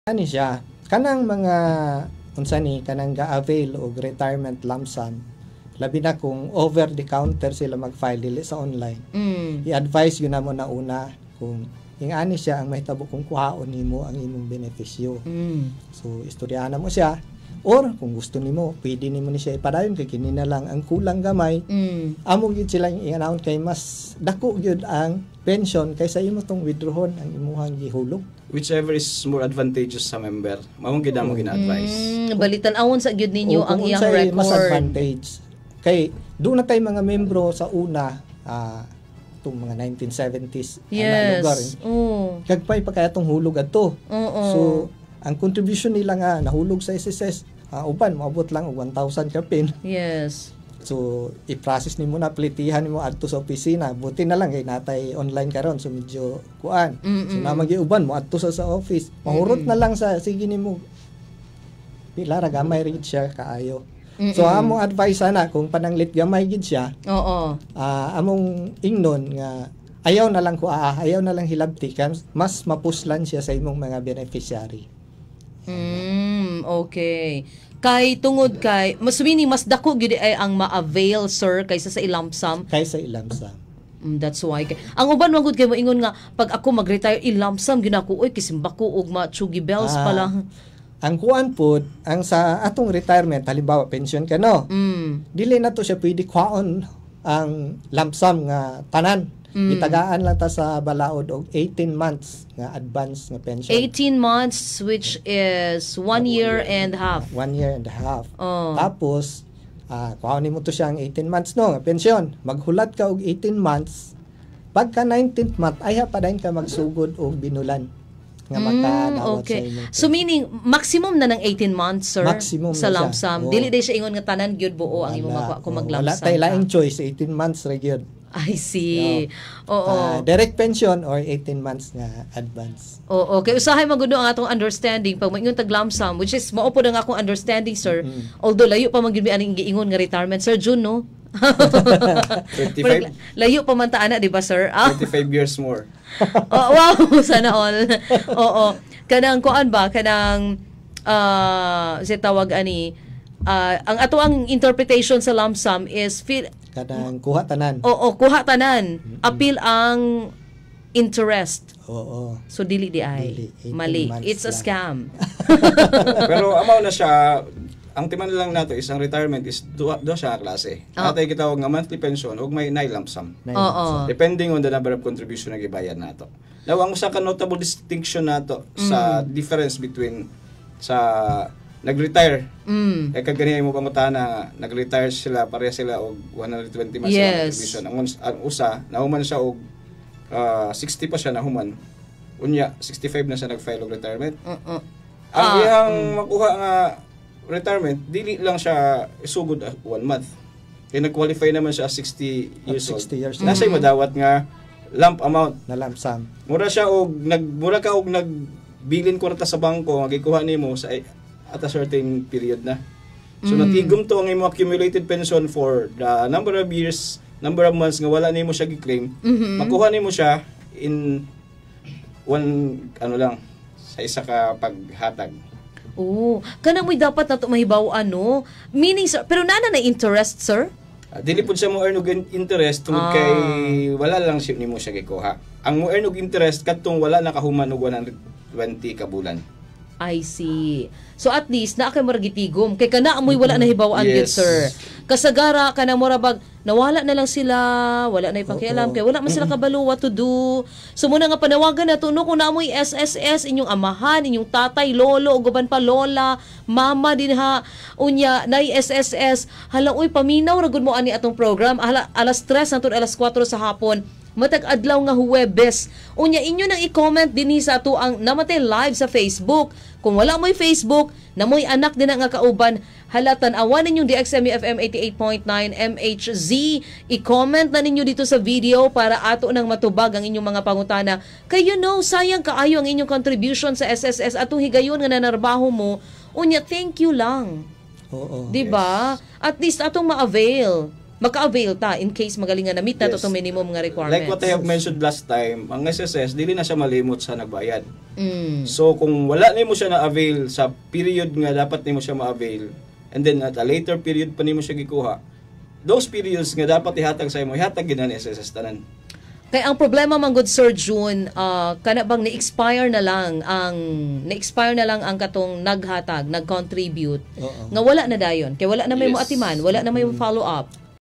Ani siya, kanang mga unsa ni kanang ga-avail og retirement lump sum, labi na kung over the counter sila mag-file dili sa online. I-advise yun na mo na una kung ingani siya ang mahitabo kung kuhaon nimo ang imong benepisyo. So istoryahan na mo siya, or kung gusto nimo pwede nimo ni siya ipadayon kay kini na lang ang kulang gamay. Amo gyud sila i-announce kay mas dako gyud ang pension kaysa imo tong withdrawon ang imuhang gihulog. Whichever is more advantageous sa member, maong gid mo gina-advise. Balitan-awon sa gyud ninyo ang iyang record. Mas advantage. Kay doon na tay mga membro sa una itong mga 1970s yes. lugar. Kagpay pa kaya itong hulog ato. So, ang contribution nila nga nahulog sa SSS, uban, maabot lang og 1,000 ka pin. Yes. So, i-process nimo na, plitihan nimo adto sa opisina. Buti na lang kay natay online karon, so medyo kuan. So, namagi uban mo adto sa office. Mahurot na lang sa sige nimo. Pila ra gamay rin siya kaayo. So among advice ana kung pananglit gamay gid siya. Among ingnon nga ayaw na lang ayaw na lang hilabti kan mas mapuslan siya sa imong mga beneficiary. Okay. Kay tungod kay mas dako gid ay ang ma-avail sir kaysa sa lump sum. Kaysa lump sum. That's why. Ang uban magud kay moingon nga pag ako mag-retire lump sum ginako oy kisimba ko og ma-chugi bells pa lang. Ang kuan pod, ang sa atong retirement, halimbawa pension ka no. Dili na to siya pwede kuhaon ang lump sum nga tanan. Itagaan lang ta sa balaod og 18 months nga advance nga pension. 18 months which is 1 year and a half. 1 year and a half. Tapos kuhaon mo to siya ang 18 months no nga pension. Maghulat ka og 18 months. Pagka 19th month ay pa dayon ka magsugod og binulan. Nga makadawat okay. sa inyo. So meaning maximum na ng 18 months sir maximum sa lump sum. Dili day siya ingon nga tanan gyud buo ang imong makuha kung mag-lump sum. Wala tay laing choice, 18 months ra gyud. I see. Oo. Direct pension or 18 months nga advance. Oo. Okay, usahay magudo ang atong understanding pag moingon tag lump sum, which is mao pod ang akong understanding sir. Although layo pa man gyud aning giingon nga retirement sir June no. 25 layo pa man ta ana di ba sir? 25 years more. Wow, sana all. Oo. Kanang kuan ba kanang si tawag ani ang ato ang interpretation sa lump sum is kanang kuha tanan. Oo, kuha tanan. Appeal ang interest. Oo. So dili di ay mali. It's a scam. Pero amaw na siya. Ang timan lang nato is ang retirement is do siya klase. Natay gitawag nga monthly pension ug may lump sum. Depending on the number of contribution na gibayad nato. Now ang usa ka notable distinction nato sa difference between sa nag-retire. Kag ganiya mo pangutana nag-retire sila pareha sila og 120 months contribution. Ang usa nahuman siya og 60 pa siya nahuman. Unya 65 na siya nag-file og retirement. Ang iyang makuha nga retirement, dili lang siya isugod 1 month. Kaya nag-qualify naman siya 60 years old. 60 years Nasa madawat nga lump amount na lump sum. Mura siya og mura ka og nagbilin kwarta sa bangko nga gikuha nimo sa at a certain period na. So natigom to ang imong accumulated pension for the number of years, number of months nga wala nimo siya gi-claim. Makuha nimo siya in sa isa ka paghatag. Kanang mo'y dapat na ito mahibaw meaning sir, pero nana na interest sir? Dili pud siya mo earn og interest tungod kay wala lang siya nimo siya gikuha. Ang mo earn og interest kadtong wala nakahuman og 120 ka bulan. I see. So at least na kay maragitigom kay kana amoy wala na hibawaan gyud sir. Kasagara kana murabag nawala na lang sila, wala na ipakialam kay wala man sila kabalo what to do. So muna nga panawagan nato no kung naamoy SSS inyong amahan, inyong tatay, lolo, ug uban pa lola, mama din ha unya nay SSS. Hala oy paminaw ra gud mo ani atong program. Hala alas 3 hangtod alas 4 sa hapon. Matag adlaw nga Huwebes. Unya inyo nang i-comment dinhi sa ato ang namatay live sa Facebook. Kung wala mo'y Facebook, namoy anak din nga kauban, halatan awan ninyong DXME FM 88.9 MHZ. I-comment na ninyo dito sa video para ato nang matubag ang inyong mga pangutana. Kay sayang kaayo ang inyong contribution sa SSS atong higayon nga nanarbaho mo. Unya thank you lang. Oo. Diba? At least atong ma-avail. maka-avail ta in case magaling nga na-meet na to minimum nga requirements. Like what I have mentioned last time, ang SSS dili na siya malimot sa nagbayad. So kung wala nimo siya na-avail sa period nga dapat nimo siya ma-avail, and then at a later period pa nimo siya gikuha, those periods nga dapat ihatag sa imo, ihatag gid ni SSS tanan. Kaya ang problema man good Sir June, kana bang na-expire na lang ang katong naghatag, nag-contribute, nga wala na dayon. Kaya wala na may mo atiman, wala na may mo follow up.